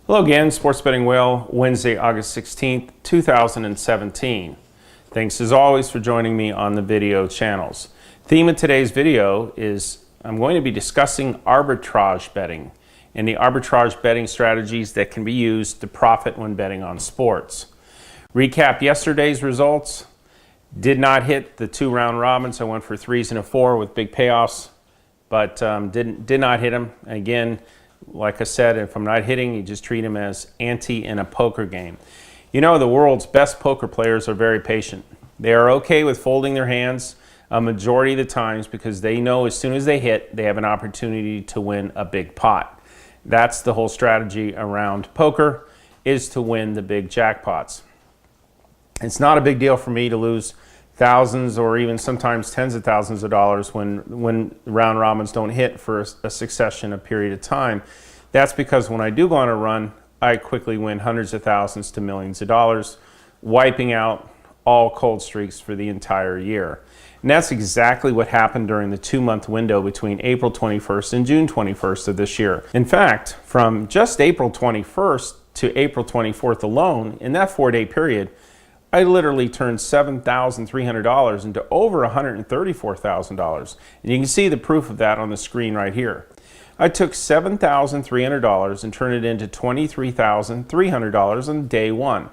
Hello again, Sports Betting Whale, Wednesday, August 16th, 2017. Thanks as always for joining me on the video channels. Theme of today's video is I'm going to be discussing arbitrage betting and the arbitrage betting strategies that can be used to profit when betting on sports. Recap yesterday's results. Did not hit the 2 round robins. I went for 3s and a 4 with big payoffs, but did not hit them. Again, like I said, if I'm not hitting, you just treat them as ante in a poker game. You know, the world's best poker players are very patient. They are okay with folding their hands a majority of the times because they know as soon as they hit, they have an opportunity to win a big pot. That's the whole strategy around poker, is to win the big jackpots. It's not a big deal for me to lose thousands or even sometimes tens of thousands of dollars when round robins don't hit for a succession, a period of time. That's because when I do go on a run, I quickly win hundreds of thousands to millions of dollars, wiping out all cold streaks for the entire year. And that's exactly what happened during the 2-month window between April 21st and June 21st of this year. In fact, from just April 21st to April 24th alone, in that 4-day period, I literally turned $7,300 into over $134,000. And you can see the proof of that on the screen right here. I took $7,300 and turned it into $23,300 on day 1.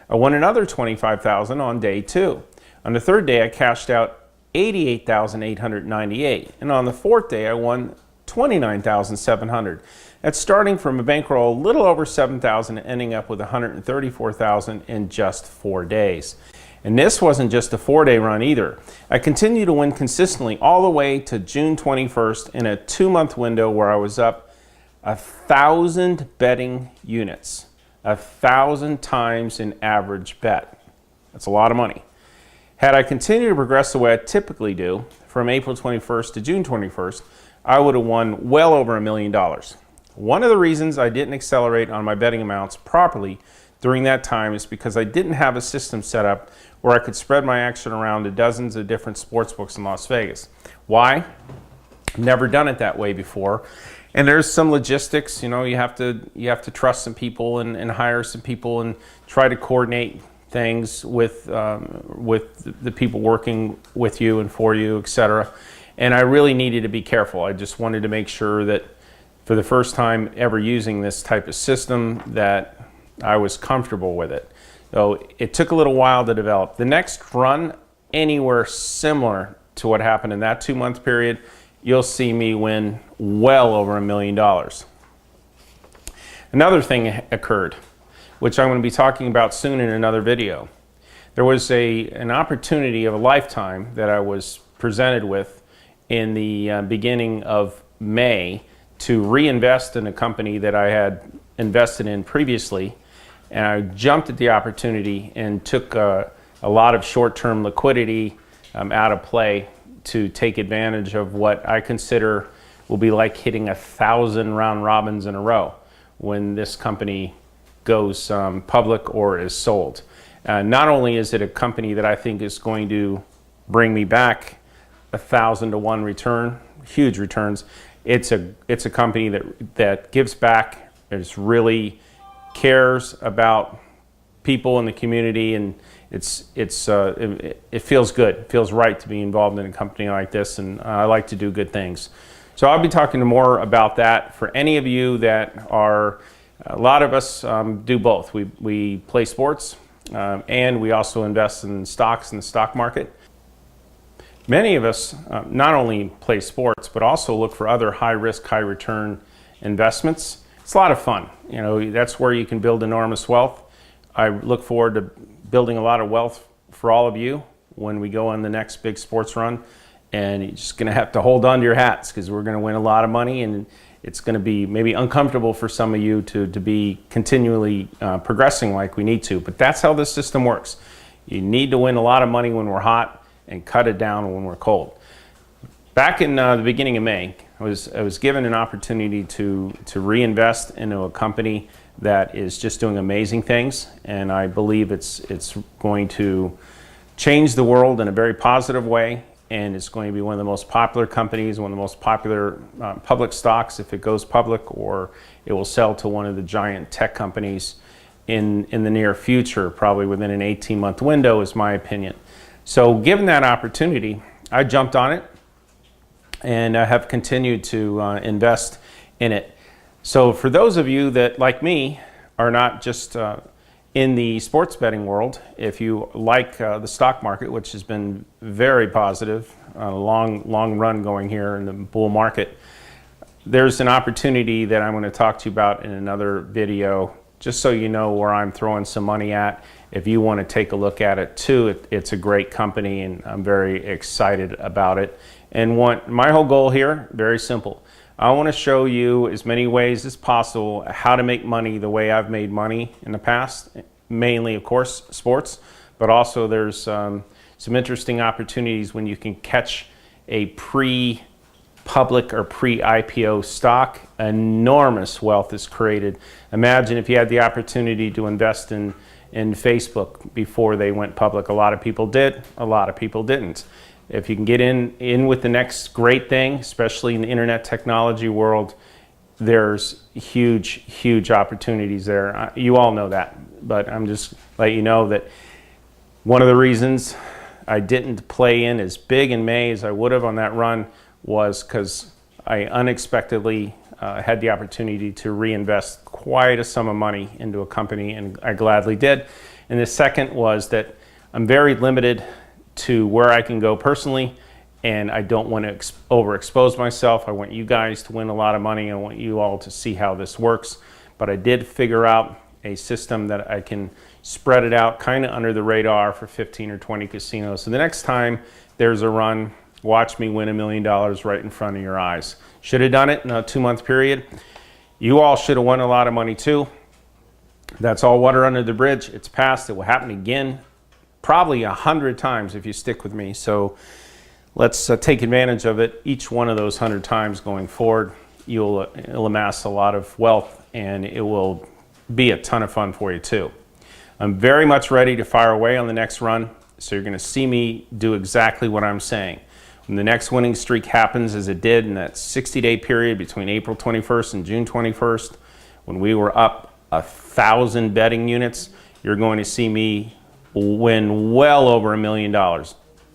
I won another $25,000 on day 2. On the 3rd day, I cashed out $88,898. And on the 4th day, I won $29,700. That's starting from a bankroll a little over $7,000 and ending up with $134,000 in just 4 days. And this wasn't just a 4-day run either. I continued to win consistently all the way to June 21st in a 2-month window where I was up 1,000 betting units, 1,000 times an average bet. That's a lot of money. Had I continued to progress the way I typically do from April 21st to June 21st, I would have won well over $1 million. One of the reasons I didn't accelerate on my betting amounts properly during that time is because I didn't have a system set up where I could spread my action around to dozens of different sports books in Las Vegas. Why? Never done it that way before. And there's some logistics, you know, you have to trust some people and hire some people and try to coordinate things with the people working with you and for you, etc. And I really needed to be careful. I just wanted to make sure that for the first time ever using this type of system that I was comfortable with it. So it took a little while to develop. The next run, anywhere similar to what happened in that 2-month period, you'll see me win well over $1 million. Another thing occurred, which I'm going to be talking about soon in another video. There was an opportunity of a lifetime that I was presented with in the beginning of May to reinvest in a company that I had invested in previously. And I jumped at the opportunity and took a lot of short-term liquidity out of play to take advantage of what I consider will be like hitting 1,000 round robins in a row when this company goes public or is sold. Not only is it a company that I think is going to bring me back 1,000 to 1 return, huge returns, it's a company that gives back, is really cares about people in the community, and it feels good. It feels right to be involved in a company like this, and I like to do good things. So I'll be talking more about that for any of you that are, a lot of us do both. We play sports and we also invest in stocks in the stock market. Many of us not only play sports, but also look for other high-risk, high-return investments. It's a lot of fun. You know, that's where you can build enormous wealth. I look forward to building a lot of wealth for all of you when we go on the next big sports run. And you're just going to have to hold on to your hats because we're going to win a lot of money, and it's going to be maybe uncomfortable for some of you to be continually progressing like we need to. But that's how this system works. You need to win a lot of money when we're hot and cut it down when we're cold. Back in the beginning of May, I was given an opportunity to reinvest into a company that is just doing amazing things, and I believe it's going to change the world in a very positive way. and it's going to be one of the most popular companies, one of the most popular public stocks if it goes public, or it will sell to one of the giant tech companies in the near future, probably within an 18-month window, is my opinion. So given that opportunity, I jumped on it, and I have continued to invest in it. So for those of you that, like me, are not just in the sports betting world, if you like the stock market, which has been very positive, a long run going here in the bull market, there's an opportunity that I'm going to talk to you about in another video, just so you know where I'm throwing some money at. If you want to take a look at it too, it's a great company, and I'm very excited about it. And my whole goal here, very simple. I want to show you as many ways as possible how to make money the way I've made money in the past, mainly, of course, sports, but also there's some interesting opportunities when you can catch a pre-public or pre-IPO stock. Enormous wealth is created. Imagine if you had the opportunity to invest in Facebook before they went public. A lot of people did, a lot of people didn't. If you can get in with the next great thing, especially in the internet technology world, there's huge opportunities there. You all know that, but I'm just letting you know that one of the reasons I didn't play in as big in May as I would have on that run was because I unexpectedly had the opportunity to reinvest quite a sum of money into a company, and I gladly did. And the second was that I'm very limited to where I can go personally, and I don't want to overexpose myself. I want you guys to win a lot of money. I want you all to see how this works. But I did figure out a system that I can spread it out kind of under the radar for 15 or 20 casinos. So the next time there's a run, watch me win $1 million right in front of your eyes. Should have done it in a 2-month period. You all should have won a lot of money too. That's all water under the bridge. It's past. It will happen again, probably 100 times if you stick with me. So let's take advantage of it. Each one of those 100 times going forward, you'll amass a lot of wealth, and it will be a ton of fun for you too. I'm very much ready to fire away on the next run, so you're going to see me do exactly what I'm saying. When the next winning streak happens, as it did in that 60-day period between April 21st and June 21st, when we were up 1,000 betting units, you're going to see me win well over $1 million.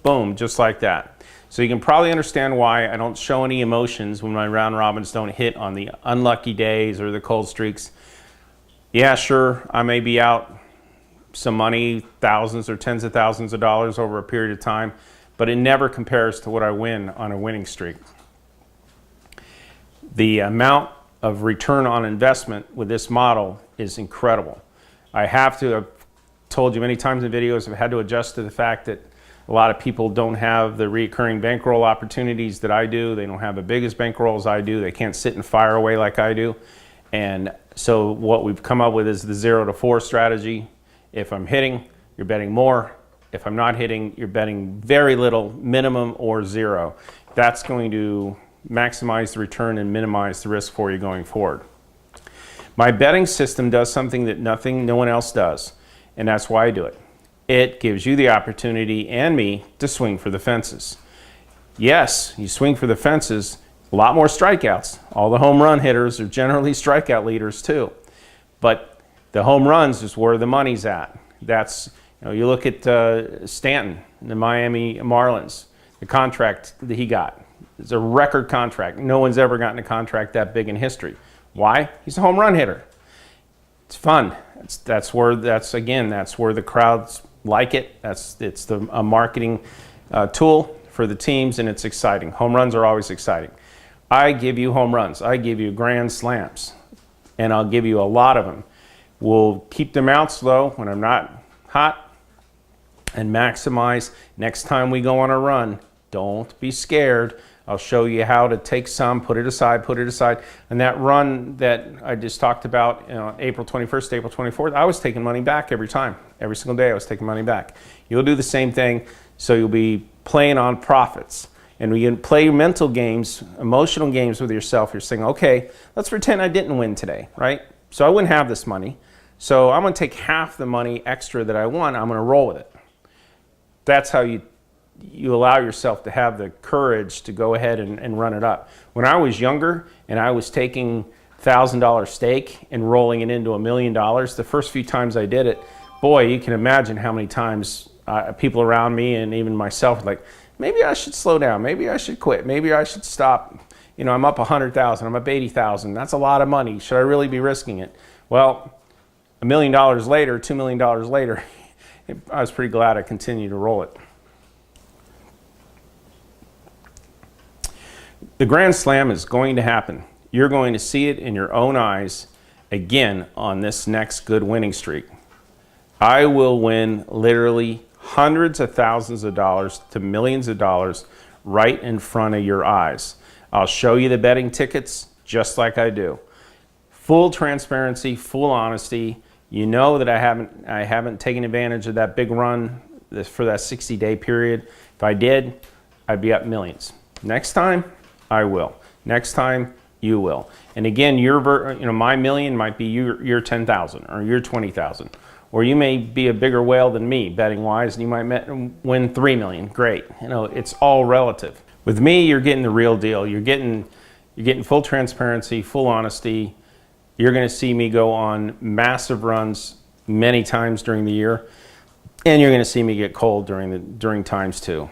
Boom, just like that. So you can probably understand why I don't show any emotions when my round robins don't hit on the unlucky days or the cold streaks. Yeah, sure, I may be out some money, thousands or tens of thousands of dollars over a period of time, but it never compares to what I win on a winning streak. The amount of return on investment with this model is incredible. I have to told you many times in videos, I've had to adjust to the fact that a lot of people don't have the recurring bankroll opportunities that I do. They don't have the biggest bankroll as I do. They can't sit and fire away like I do. And so what we've come up with is the 0 to 4 strategy. If I'm hitting, you're betting more. If I'm not hitting, you're betting very little, minimum or zero. That's going to maximize the return and minimize the risk for you going forward. My betting system does something that no one else does. And that's why I do it. It gives you the opportunity and me to swing for the fences. Yes, you swing for the fences, a lot more strikeouts. All the home run hitters are generally strikeout leaders too. But the home runs is where the money's at. That's, you look at Stanton, the Miami Marlins, the contract that he got. It's a record contract. No one's ever gotten a contract that big in history. Why? He's a home run hitter. It's fun. That's where the crowds like it. It's a marketing tool for the teams, and it's exciting. Home runs are always exciting. I give you home runs. I give you grand slams, and I'll give you a lot of them. We'll keep them out slow when I'm not hot and maximize. Next time we go on a run, don't be scared. I'll show you how to take some, put it aside. And that run that I just talked about, April 21st, April 24th, I was taking money back every time. Every single day I was taking money back. You'll do the same thing, so you'll be playing on profits. And we can play mental games, emotional games with yourself. You're saying, okay, let's pretend I didn't win today, right? So I wouldn't have this money. So I'm going to take half the money extra that I won. I'm going to roll with it. That's how you you allow yourself to have the courage to go ahead and run it up. When I was younger and I was taking $1,000 stake and rolling it into $1 million, the first few times I did it, boy, you can imagine how many times people around me and even myself like, maybe I should slow down, maybe I should quit, maybe I should stop. You know, I'm up 100,000, I'm up 80,000. That's a lot of money. Should I really be risking it? Well, $1 million later, $2 million later, I was pretty glad I continued to roll it. The Grand Slam is going to happen. You're going to see it in your own eyes again on this next good winning streak. I will win literally hundreds of thousands of dollars to millions of dollars right in front of your eyes. I'll show you the betting tickets just like I do. Full transparency, full honesty. You know that I haven't taken advantage of that big run for that 60-day period. If I did, I'd be up millions. Next time, I will. Next time, you will. And again, my million might be your 10,000 or your 20,000. Or you may be a bigger whale than me, betting wise, and you might win 3 million. Great. You know, it's all relative. With me, you're getting the real deal. You're getting full transparency, full honesty. You're going to see me go on massive runs many times during the year, and you're going to see me get cold during times too.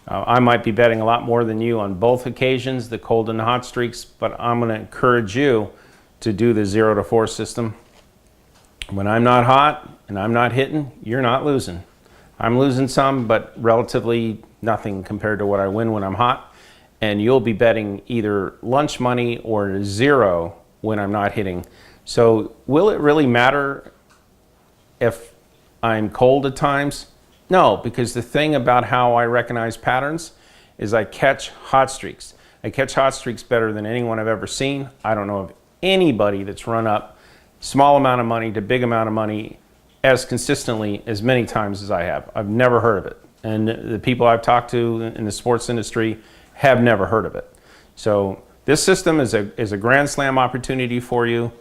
I might be betting a lot more than you on both occasions, the cold and the hot streaks, but I'm going to encourage you to do the 0 to 4 system. When I'm not hot and I'm not hitting, you're not losing. I'm losing some, but relatively nothing compared to what I win when I'm hot. And you'll be betting either lunch money or 0 when I'm not hitting. So will it really matter if I'm cold at times? No, because the thing about how I recognize patterns is I catch hot streaks. I catch hot streaks better than anyone I've ever seen. I don't know of anybody that's run up small amount of money to big amount of money as consistently as many times as I have. I've never heard of it. And the people I've talked to in the sports industry have never heard of it. So this system is a Grand Slam opportunity for you.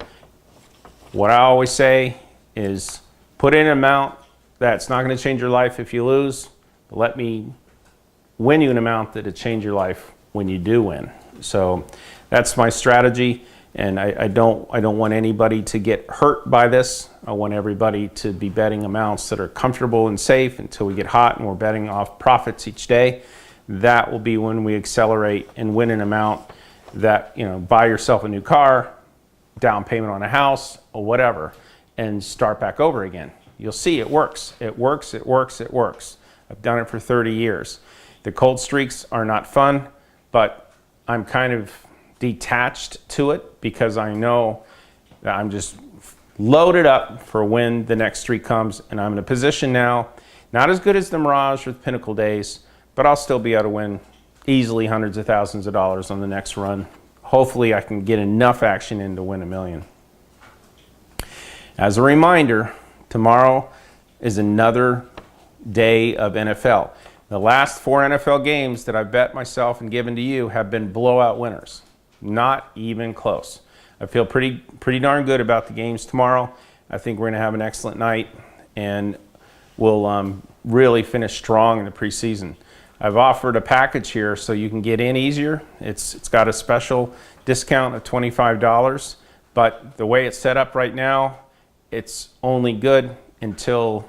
What I always say is put in an amount that's not going to change your life if you lose, but let me win you an amount that'll change your life when you do win. So that's my strategy. And I don't want anybody to get hurt by this. I want everybody to be betting amounts that are comfortable and safe until we get hot and we're betting off profits each day. That will be when we accelerate and win an amount that, you know, buy yourself a new car, down payment on a house, or whatever, and start back over again. You'll see it works. It works, it works, it works. I've done it for 30 years. The cold streaks are not fun, but I'm kind of detached to it because I know that I'm just loaded up for when the next streak comes, and I'm in a position now, not as good as the Mirage or the Pinnacle days, but I'll still be able to win easily hundreds of thousands of dollars on the next run. Hopefully I can get enough action in to win $1 million. As a reminder, tomorrow is another day of NFL. The last 4 NFL games that I've bet myself and given to you have been blowout winners. Not even close. I feel pretty darn good about the games tomorrow. I think we're going to have an excellent night, and we'll really finish strong in the preseason. I've offered a package here so you can get in easier. It's got a special discount of $25, but the way it's set up right now, it's only good until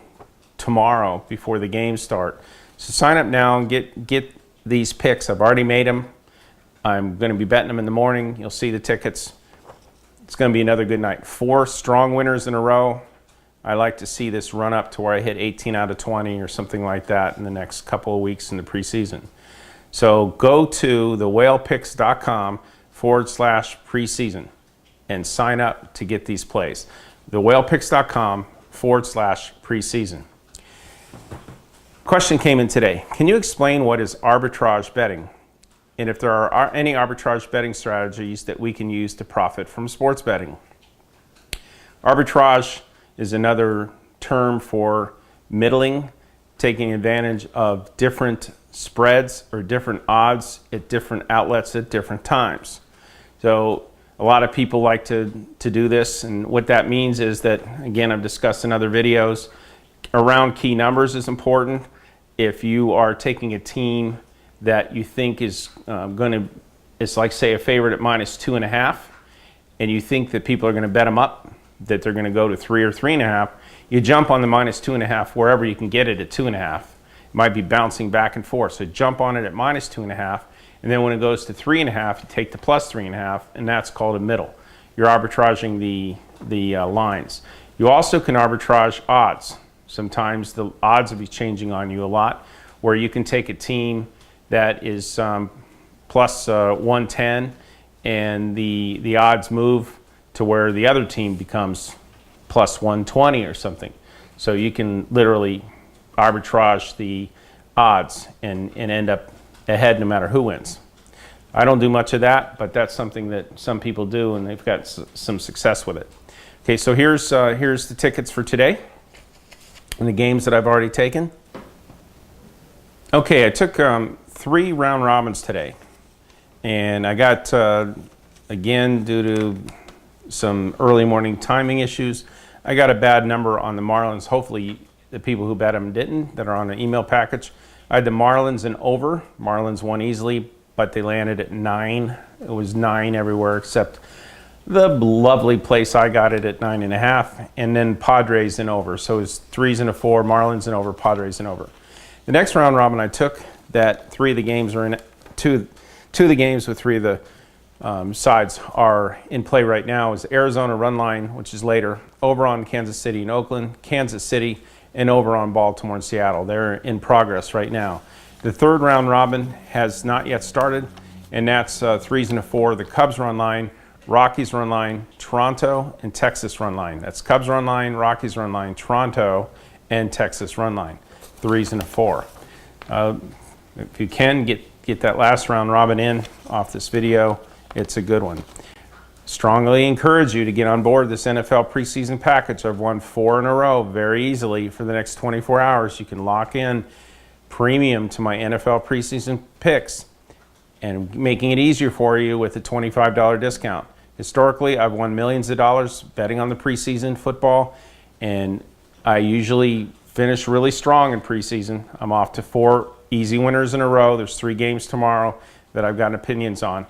tomorrow before the games start. So sign up now and get these picks. I've already made them. I'm going to be betting them in the morning. You'll see the tickets. It's going to be another good night. 4 strong winners in a row. I like to see this run up to where I hit 18 out of 20 or something like that in the next couple of weeks in the preseason. So go to thewhalepicks.com/preseason and sign up to get these plays. thewhalepicks.com/preseason. Question came in today. Can you explain what is arbitrage betting? And if there are any arbitrage betting strategies that we can use to profit from sports betting. Arbitrage is another term for middling, taking advantage of different spreads or different odds at different outlets at different times. So a lot of people like to do this, and what that means is that, again, I've discussed in other videos, around key numbers is important. if you are taking a team that you think is it's like, say, a favorite at -2.5, and you think that people are going to bet them up, that they're going to go to 3 or 3.5, you jump on the -2.5 wherever you can get it at 2.5. It might be bouncing back and forth. So jump on it at -2.5, and then when it goes to 3.5, you take the +3.5, and that's called a middle. You're arbitraging the lines. You also can arbitrage odds. Sometimes the odds will be changing on you a lot, where you can take a team that is plus 110, and the odds move to where the other team becomes plus 120 or something. So you can literally arbitrage the odds and end up ahead no matter who wins. I don't do much of that, but that's something that some people do, and they've got some success with it. Okay, so here's the tickets for today and the games that I've already taken. Okay, I took 3 round robins today, and I got, again, due to some early morning timing issues, I got a bad number on the Marlins. Hopefully the people who bet them didn't, that are on the email package. I had the Marlins and over. Marlins won easily, but they landed at 9. It was 9 everywhere except the lovely place I got it at 9.5, and then Padres and over. So it was 3s and a 4, Marlins and over, Padres and over. The next round robin I took, that 3 of the games are in it, two of the games with 3 of the sides are in play right now, is Arizona run line, which is later, over on Kansas City and Oakland, Kansas City, and over on Baltimore and Seattle. They're in progress right now. The third round robin has not yet started, and that's 3s and a 4. The Cubs run line, Rockies run line, Toronto, and Texas run line. That's Cubs run line, Rockies run line, Toronto, and Texas run line. 3s and a 4. If you can get that last round robin in off this video, it's a good one. Strongly encourage you to get on board this NFL preseason package. I've won 4 in a row very easily for the next 24 hours. You can lock in premium to my NFL preseason picks and making it easier for you with a $25 discount. Historically, I've won millions of dollars betting on the preseason football, and I usually finish really strong in preseason. I'm off to 4 easy winners in a row. There's 3 games tomorrow that I've got opinions on.